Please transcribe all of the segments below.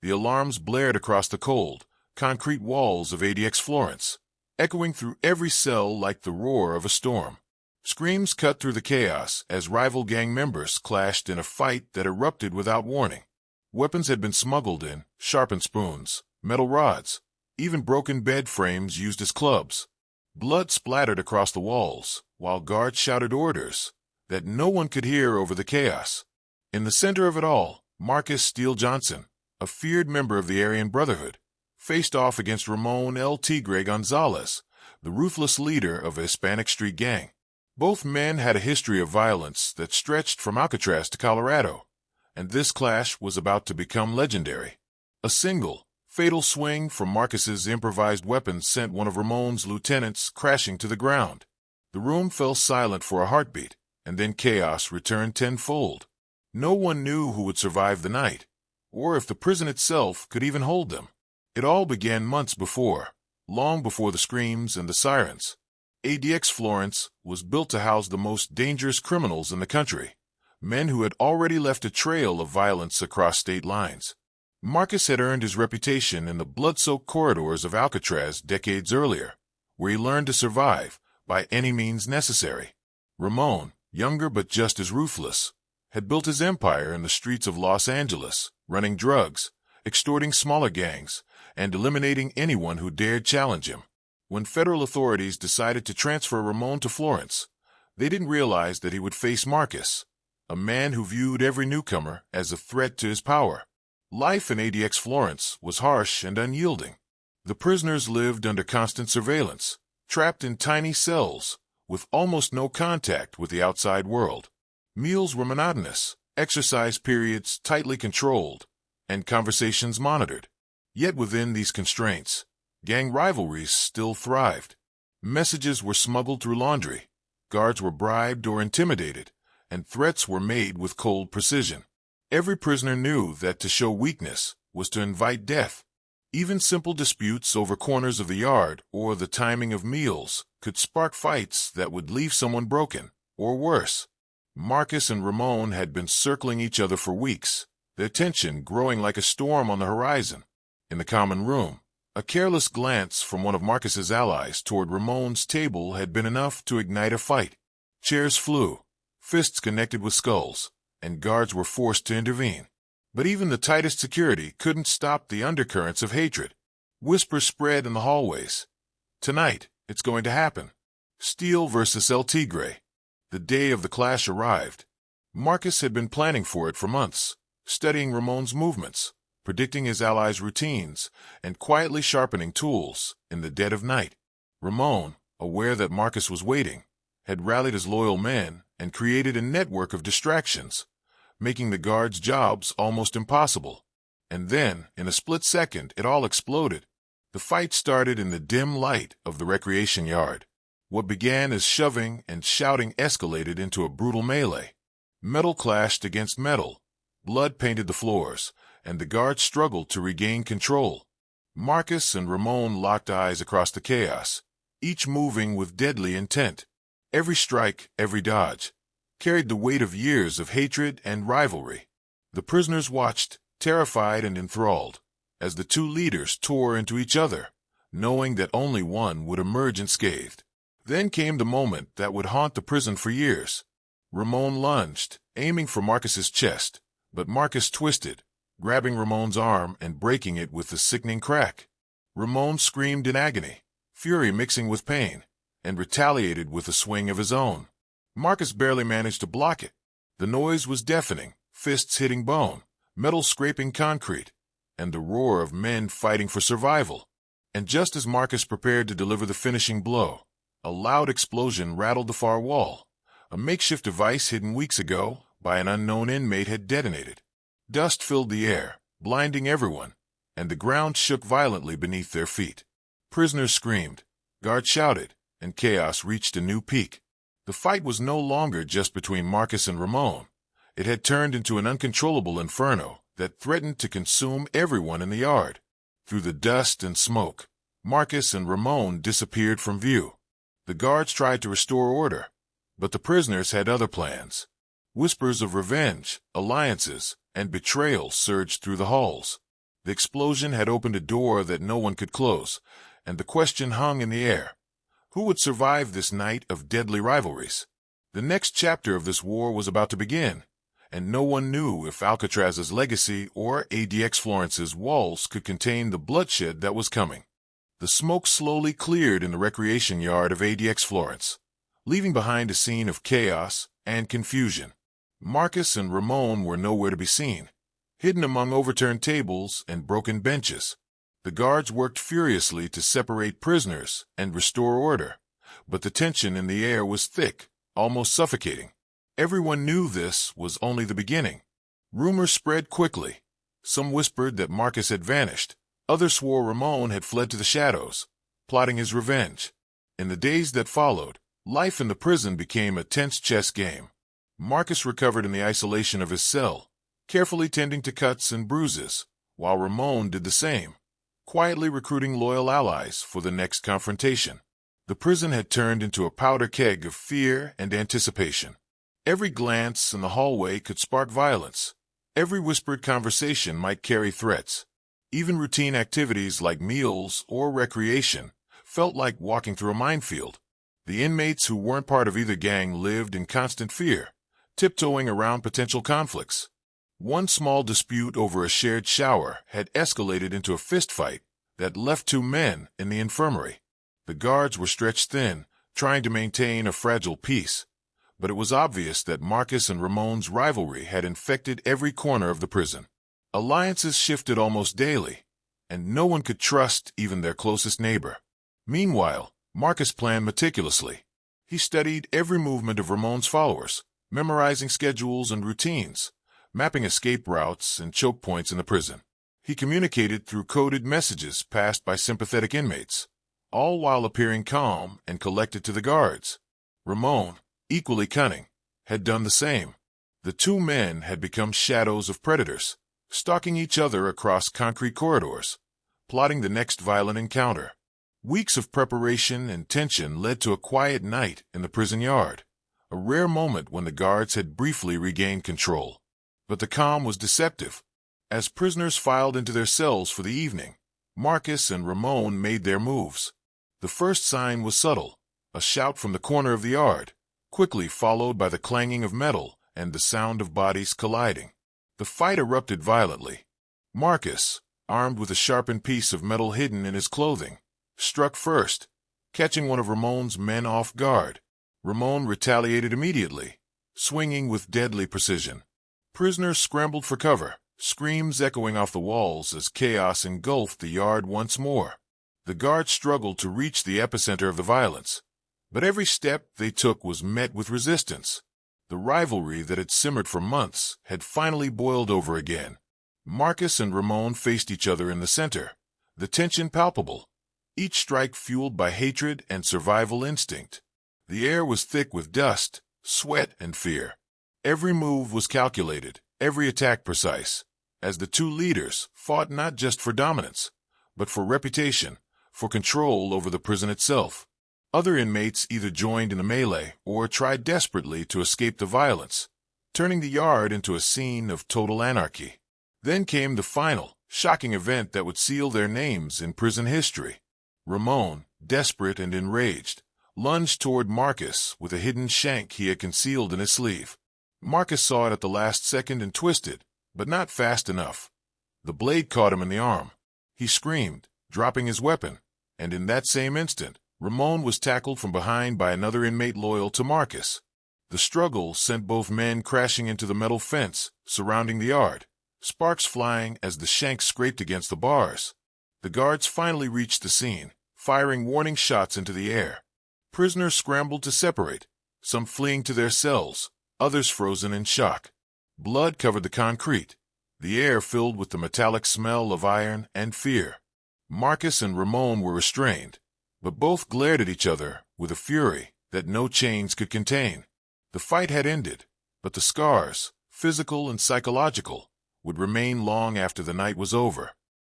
The alarms blared across the cold, concrete walls of ADX Florence, echoing through every cell like the roar of a storm. Screams cut through the chaos as rival gang members clashed in a fight that erupted without warning. Weapons had been smuggled in, sharpened spoons, metal rods, even broken bed frames used as clubs. Blood splattered across the walls, while guards shouted orders that no one could hear over the chaos. In the center of it all, Marcus Steele Johnson, a feared member of the Aryan Brotherhood, faced off against Ramon El Tigre Gonzalez, the ruthless leader of a Hispanic street gang. Both men had a history of violence that stretched from Alcatraz to Colorado, and this clash was about to become legendary. A single, fatal swing from Marcus's improvised weapon sent one of Ramon's lieutenants crashing to the ground. The room fell silent for a heartbeat, and then chaos returned tenfold. No one knew who would survive the night, or if the prison itself could even hold them. It all began months before, long before the screams and the sirens. ADX Florence was built to house the most dangerous criminals in the country, men who had already left a trail of violence across state lines. Marcus had earned his reputation in the blood-soaked corridors of Alcatraz decades earlier, where he learned to survive by any means necessary. Ramon, younger but just as ruthless, had built his empire in the streets of Los Angeles, running drugs, extorting smaller gangs, and eliminating anyone who dared challenge him. When federal authorities decided to transfer Ramon to Florence, they didn't realize that he would face Marcus, a man who viewed every newcomer as a threat to his power. Life in ADX Florence was harsh and unyielding. The prisoners lived under constant surveillance, trapped in tiny cells, with almost no contact with the outside world. Meals were monotonous, exercise periods tightly controlled, and conversations monitored. Yet within these constraints, gang rivalries still thrived. Messages were smuggled through laundry, guards were bribed or intimidated, and threats were made with cold precision. Every prisoner knew that to show weakness was to invite death. Even simple disputes over corners of the yard or the timing of meals could spark fights that would leave someone broken, or worse. Marcus and Ramon had been circling each other for weeks, their tension growing like a storm on the horizon. In the common room, a careless glance from one of Marcus's allies toward Ramon's table had been enough to ignite a fight. Chairs flew, fists connected with skulls, and guards were forced to intervene. But even the tightest security couldn't stop the undercurrents of hatred. Whispers spread in the hallways. Tonight, it's going to happen. Steele versus El Tigre. The day of the clash arrived. Marcus had been planning for it for months, studying Ramon's movements, predicting his allies' routines, and quietly sharpening tools in the dead of night. Ramon, aware that Marcus was waiting, had rallied his loyal men and created a network of distractions, making the guards' jobs almost impossible. And then, in a split second, it all exploded. The fight started in the dim light of the recreation yard. What began as shoving and shouting escalated into a brutal melee. Metal clashed against metal, blood painted the floors, and the guards struggled to regain control. Marcus and Ramon locked eyes across the chaos, each moving with deadly intent. Every strike, every dodge, carried the weight of years of hatred and rivalry. The prisoners watched, terrified and enthralled, as the two leaders tore into each other, knowing that only one would emerge unscathed. Then came the moment that would haunt the prison for years. Ramon lunged, aiming for Marcus's chest, but Marcus twisted, grabbing Ramon's arm and breaking it with a sickening crack. Ramon screamed in agony, fury mixing with pain, and retaliated with a swing of his own. Marcus barely managed to block it. The noise was deafening, fists hitting bone, metal scraping concrete, and the roar of men fighting for survival. And just as Marcus prepared to deliver the finishing blow, a loud explosion rattled the far wall. A makeshift device hidden weeks ago by an unknown inmate had detonated. Dust filled the air, blinding everyone, and the ground shook violently beneath their feet. Prisoners screamed, guards shouted, and chaos reached a new peak. The fight was no longer just between Marcus and Ramon. It had turned into an uncontrollable inferno that threatened to consume everyone in the yard. Through the dust and smoke, Marcus and Ramon disappeared from view. The guards tried to restore order, but the prisoners had other plans. Whispers of revenge, alliances, and betrayal surged through the halls. The explosion had opened a door that no one could close, and the question hung in the air. Who would survive this night of deadly rivalries? The next chapter of this war was about to begin, and no one knew if Alcatraz's legacy or ADX Florence's walls could contain the bloodshed that was coming. The smoke slowly cleared in the recreation yard of ADX Florence, leaving behind a scene of chaos and confusion. Marcus and Ramon were nowhere to be seen, hidden among overturned tables and broken benches. The guards worked furiously to separate prisoners and restore order, but the tension in the air was thick, almost suffocating. Everyone knew this was only the beginning. Rumors spread quickly. Some whispered that Marcus had vanished. Others swore Ramon had fled to the shadows, plotting his revenge. In the days that followed, life in the prison became a tense chess game. Marcus recovered in the isolation of his cell, carefully tending to cuts and bruises, while Ramon did the same, quietly recruiting loyal allies for the next confrontation. The prison had turned into a powder keg of fear and anticipation. Every glance in the hallway could spark violence. Every whispered conversation might carry threats. Even routine activities like meals or recreation felt like walking through a minefield. The inmates who weren't part of either gang lived in constant fear, tiptoeing around potential conflicts. One small dispute over a shared shower had escalated into a fistfight that left 2 men in the infirmary. The guards were stretched thin, trying to maintain a fragile peace, but it was obvious that Marcus and Ramon's rivalry had infected every corner of the prison. Alliances shifted almost daily, and no one could trust even their closest neighbor. Meanwhile, Marcus planned meticulously. He studied every movement of Ramon's followers, memorizing schedules and routines, mapping escape routes and choke points in the prison. He communicated through coded messages passed by sympathetic inmates, all while appearing calm and collected to the guards. Ramon, equally cunning, had done the same. The 2 men had become shadows of predators, stalking each other across concrete corridors, plotting the next violent encounter. Weeks of preparation and tension led to a quiet night in the prison yard, a rare moment when the guards had briefly regained control. But the calm was deceptive. As prisoners filed into their cells for the evening, Marcus and Ramon made their moves. The first sign was subtle, a shout from the corner of the yard, quickly followed by the clanging of metal and the sound of bodies colliding. The fight erupted violently. Marcus, armed with a sharpened piece of metal hidden in his clothing, struck first, catching one of Ramon's men off guard. Ramon retaliated immediately, swinging with deadly precision. Prisoners scrambled for cover, screams echoing off the walls as chaos engulfed the yard once more. The guards struggled to reach the epicenter of the violence, but every step they took was met with resistance. The rivalry that had simmered for months had finally boiled over again. Marcus and Ramon faced each other in the center, the tension palpable, each strike fueled by hatred and survival instinct. The air was thick with dust, sweat, and fear. Every move was calculated, every attack precise, as the 2 leaders fought not just for dominance, but for reputation, for control over the prison itself. Other inmates either joined in the melee or tried desperately to escape the violence, turning the yard into a scene of total anarchy. Then came the final, shocking event that would seal their names in prison history. Ramon, desperate and enraged, lunged toward Marcus with a hidden shank he had concealed in his sleeve. Marcus saw it at the last second and twisted, but not fast enough. The blade caught him in the arm. He screamed, dropping his weapon, and in that same instant, Ramon was tackled from behind by another inmate loyal to Marcus. The struggle sent both men crashing into the metal fence surrounding the yard, sparks flying as the shank scraped against the bars. The guards finally reached the scene, firing warning shots into the air. Prisoners scrambled to separate, some fleeing to their cells, others frozen in shock. Blood covered the concrete, the air filled with the metallic smell of iron and fear. Marcus and Ramon were restrained, but both glared at each other with a fury that no chains could contain. The fight had ended, but the scars, physical and psychological, would remain long after the night was over.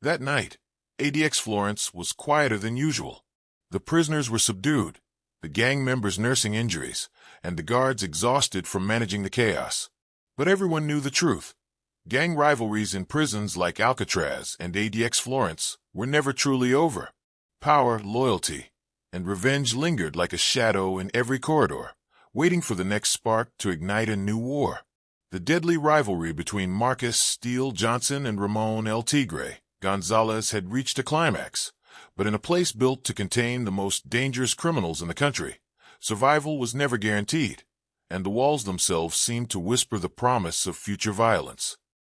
That night, ADX Florence was quieter than usual. The prisoners were subdued, the gang members nursing injuries, and the guards exhausted from managing the chaos. But everyone knew the truth. Gang rivalries in prisons like Alcatraz and ADX Florence were never truly over. Power, loyalty, and revenge lingered like a shadow in every corridor, waiting for the next spark to ignite a new war. The deadly rivalry between Marcus Steele Johnson and Ramon El Tigre Gonzalez had reached a climax, but in a place built to contain the most dangerous criminals in the country, survival was never guaranteed, and the walls themselves seemed to whisper the promise of future violence.